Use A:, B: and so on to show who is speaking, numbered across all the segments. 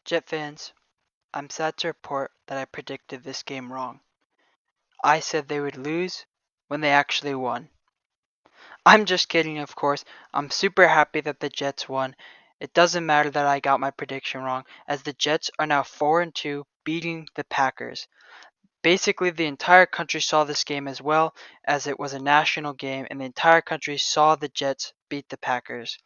A: Jet fans, I'm sad to report that I predicted this game wrong. I said they would lose when they actually won. I'm just kidding, of course. I'm super happy that the Jets won. It doesn't matter that I got my prediction wrong, as the Jets are now 4-2, beating the Packers. Basically, the entire country saw this game as well, as it was a national game, and the entire country saw the Jets beat the Packers.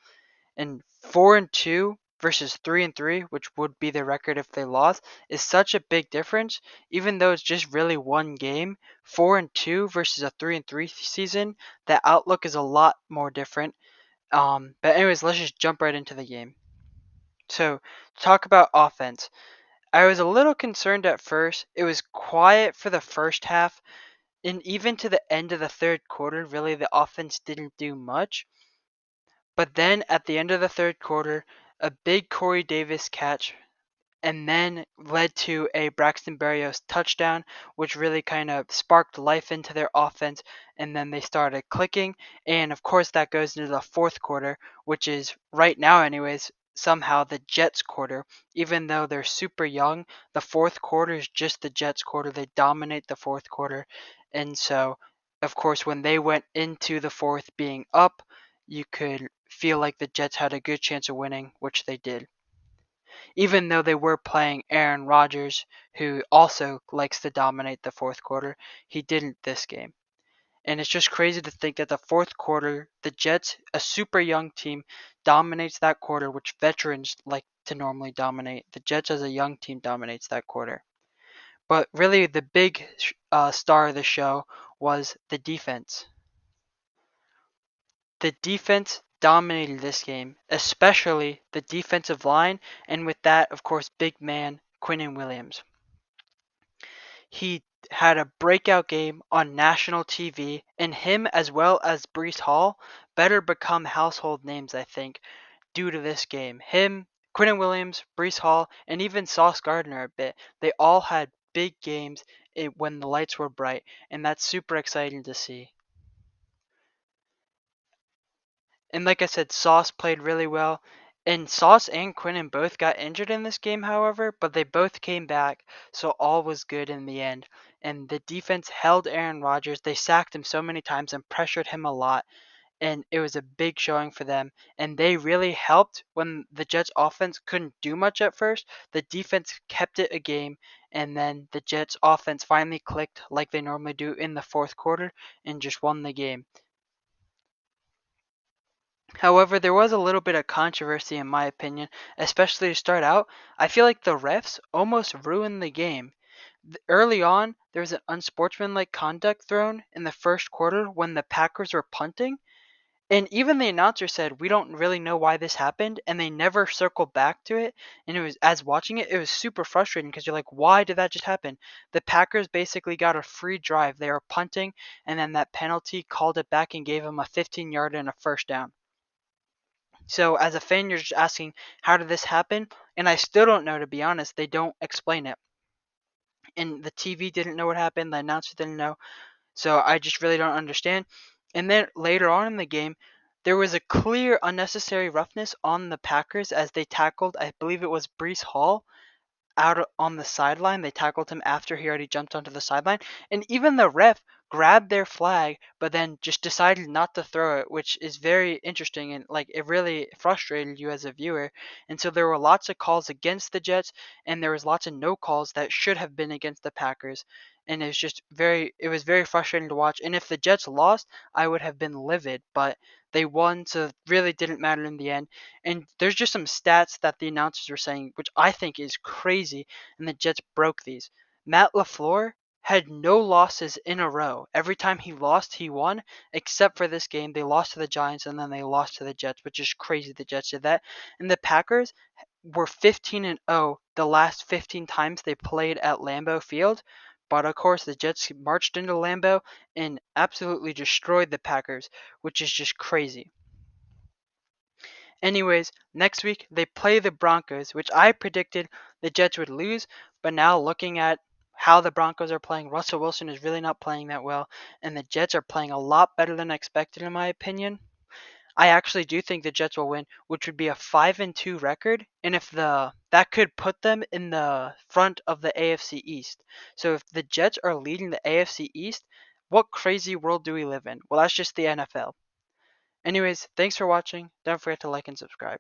A: And 4-2 versus 3-3, which would be the record if they lost, is such a big difference. Even though it's just really one game, 4-2 versus a 3-3 season, the outlook is a lot more different. But anyways, let's just jump right into the game. So, talk about offense. I was a little concerned at first. It was quiet for the first half, and even to the end of the third quarter, really the offense didn't do much. But then at the end of the third quarter, a big Corey Davis catch and then led to a Braxton Berrios touchdown, which really kind of sparked life into their offense, and then they started clicking. And of course, that goes into the fourth quarter, which is right now, anyways, somehow the Jets' quarter. Even though they're super young, the fourth quarter is just the Jets' quarter. They dominate the fourth quarter. And so, of course, when they went into the fourth being up, you could feel like the Jets had a good chance of winning, which they did. Even though they were playing Aaron Rodgers, who also likes to dominate the fourth quarter, he didn't this game. And it's just crazy to think that the fourth quarter, the Jets, a super young team, dominates that quarter, which veterans like to normally dominate. The Jets, as a young team, dominates that quarter. But really, the big star of the show was the defense. The defense dominated this game, especially the defensive line, and with that, of course, big man Quinnen Williams. He had a breakout game on national TV, and him as well as Breece Hall better become household names, I think, due to this game. Him, Quinnen Williams, Breece Hall, and even Sauce Gardner a bit. They all had big games when the lights were bright, and that's super exciting to see. And like I said, Sauce played really well. And Sauce and Quinnen both got injured in this game, however, but they both came back, so all was good in the end. And the defense held Aaron Rodgers. They sacked him so many times and pressured him a lot, and it was a big showing for them. And they really helped when the Jets offense couldn't do much at first. The defense kept it a game, and then the Jets offense finally clicked like they normally do in the fourth quarter and just won the game. However, there was a little bit of controversy in my opinion, especially to start out. I feel like the refs almost ruined the game. Early on, there was an unsportsmanlike conduct thrown in the first quarter when the Packers were punting, and even the announcer said, "We don't really know why this happened," and they never circled back to it. And it was, as watching it, it was super frustrating because you're like, "Why did that just happen?" The Packers basically got a free drive. They were punting, and then that penalty called it back and gave them a 15-yard and a first down. So as a fan, you're just asking, how did this happen? And I still don't know, to be honest. They don't explain it. And the TV didn't know what happened. The announcer didn't know. So I just really don't understand. And then later on in the game, there was a clear unnecessary roughness on the Packers as they tackled, I believe it was Breece Hall, out on the sideline. They tackled him after he already jumped onto the sideline. And even the ref grabbed their flag, but then just decided not to throw it, which is very interesting. And like it really frustrated you as a viewer. And so there were lots of calls against the Jets, and there was lots of no calls that should have been against the Packers. And it was very frustrating to watch. And if the Jets lost, I would have been livid, but they won, so it really didn't matter in the end. And there's just some stats that the announcers were saying, which I think is crazy, and the Jets broke these. Matt LaFleur had no losses in a row. Every time he lost, he won, except for this game. They lost to the Giants and then they lost to the Jets, which is crazy the Jets did that. And the Packers were 15-0 the last 15 times they played at Lambeau Field. But of course, the Jets marched into Lambeau and absolutely destroyed the Packers, which is just crazy. Anyways, next week they play the Broncos, which I predicted the Jets would lose, but now looking at how the Broncos are playing, Russell Wilson is really not playing that well, and the Jets are playing a lot better than expected in my opinion. I actually do think the Jets will win, which would be a 5-2 record, and if that could put them in the front of the AFC East. So if the Jets are leading the AFC East, what crazy world do we live in? Well, that's just the NFL. Anyways, thanks for watching. Don't forget to like and subscribe.